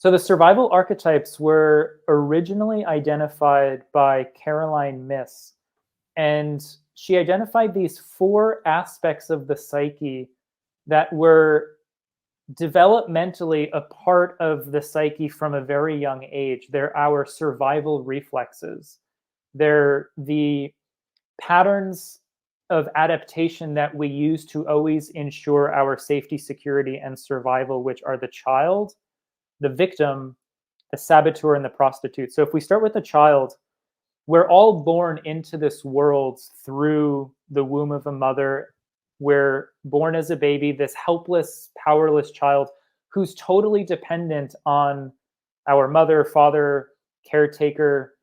So the survival archetypes were originally identified by Caroline Myss, and she identified these four aspects of the psyche that were developmentally a part of the psyche from a very young age. They're our survival reflexes. They're the patterns of adaptation that we use to always ensure our safety, security, and survival, which are the child, the victim, the saboteur, and the prostitute. So if we start with the child, we're all born into this world through the womb of a mother. We're born as a baby, this helpless, powerless child who's totally dependent on our mother, father, caretaker,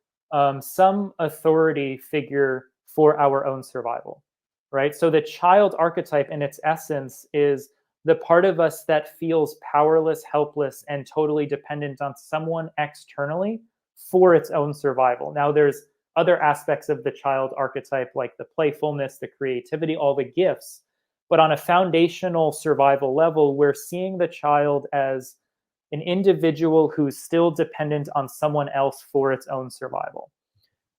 some authority figure for our own survival, right? So the child archetype in its essence is the part of us that feels powerless, helpless, and totally dependent on someone externally for its own survival. Now, there's other aspects of the child archetype, like the playfulness, the creativity, all the gifts. But on a foundational survival level, we're seeing the child as an individual who's still dependent on someone else for its own survival.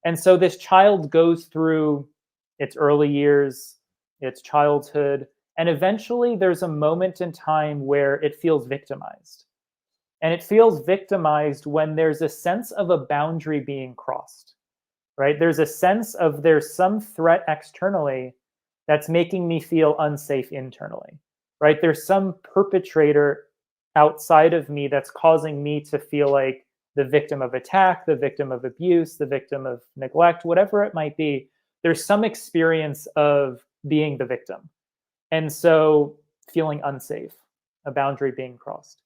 And so this child goes through its early years, its childhood, and eventually there's a moment in time where it feels victimized. And it feels victimized when there's a sense of a boundary being crossed, right? There's a sense of there's some threat externally that's making me feel unsafe internally, right? There's some perpetrator outside of me that's causing me to feel like the victim of attack, the victim of abuse, the victim of neglect, whatever it might be. There's some experience of being the victim. And so feeling unsafe, a boundary being crossed.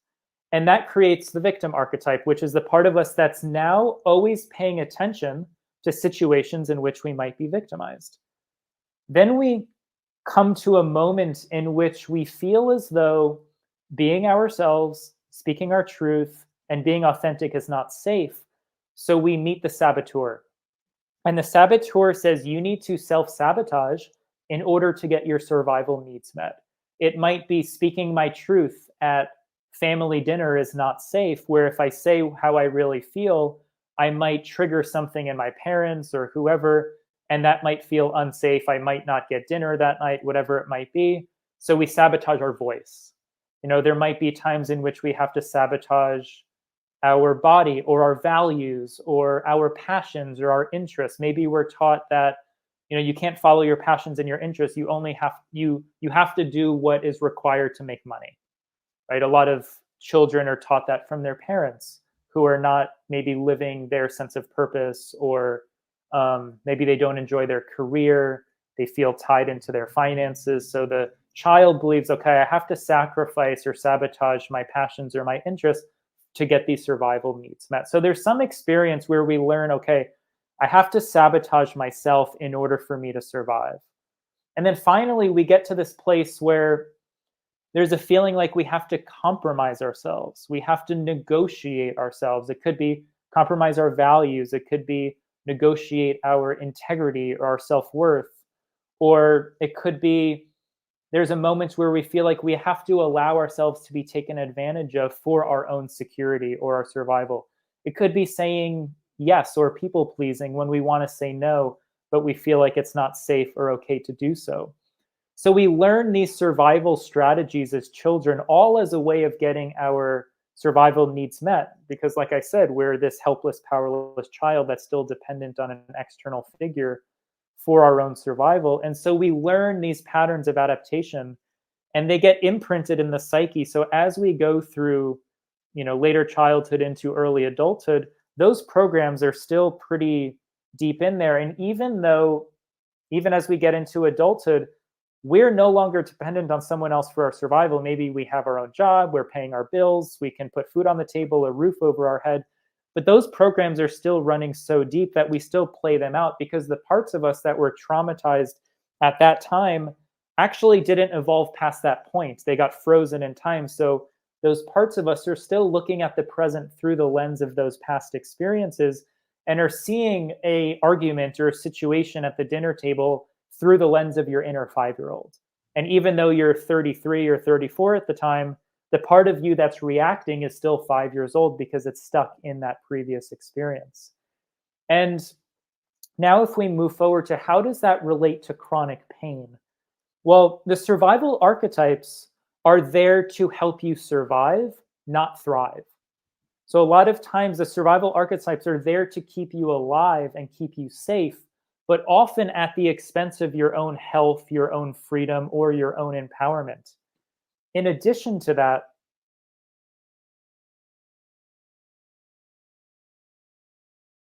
And that creates the victim archetype, which is the part of us that's now always paying attention to situations in which we might be victimized. Then we come to a moment in which we feel as though being ourselves, speaking our truth, and being authentic is not safe. So we meet the saboteur. And the saboteur says you need to self-sabotage in order to get your survival needs met. It might be speaking my truth at family dinner is not safe, where if I say how I really feel, I might trigger something in my parents or whoever, and that might feel unsafe. I might not get dinner that night, whatever it might be. So we sabotage our voice. You know, there might be times in which we have to sabotage our body or our values or our passions or our interests. Maybe we're taught that, you know, you can't follow your passions and your interests. You only have you have to do what is required to make money, right? A lot of children are taught that from their parents who are not maybe living their sense of purpose, or maybe they don't enjoy their career. They feel tied into their finances. So the child believes, okay, I have to sacrifice or sabotage my passions or my interests to get these survival needs met. So there's some experience where we learn, okay, I have to sabotage myself in order for me to survive. And then finally, we get to this place where there's a feeling like we have to compromise ourselves. We have to negotiate ourselves. It could be compromise our values. It could be negotiate our integrity or our self-worth. Or it could be there's a moment where we feel like we have to allow ourselves to be taken advantage of for our own security or our survival. It could be saying yes or people pleasing when we want to say no, but we feel like it's not safe or okay to do so. So we learn these survival strategies as children, all as a way of getting our survival needs met. Because like I said, we're this helpless, powerless child that's still dependent on an external figure for our own survival. And so we learn these patterns of adaptation, and they get imprinted in the psyche. So as we go through, you know, later childhood into early adulthood, those programs are still pretty deep in there. And even as we get into adulthood, we're no longer dependent on someone else for our survival. Maybe we have our own job, we're paying our bills, we can put food on the table, a roof over our head. But those programs are still running so deep that we still play them out, because the parts of us that were traumatized at that time actually didn't evolve past that point. They got frozen in time. So those parts of us are still looking at the present through the lens of those past experiences, and are seeing an argument or a situation at the dinner table through the lens of your inner 5-year-old. And even though you're 33 or 34 at the time, The part of you that's reacting is still 5 years old because it's stuck in that previous experience. And now if we move forward to how does that relate to chronic pain? Well, the survival archetypes are there to help you survive, not thrive. So a lot of times the survival archetypes are there to keep you alive and keep you safe, but often at the expense of your own health, your own freedom, or your own empowerment. In addition to that,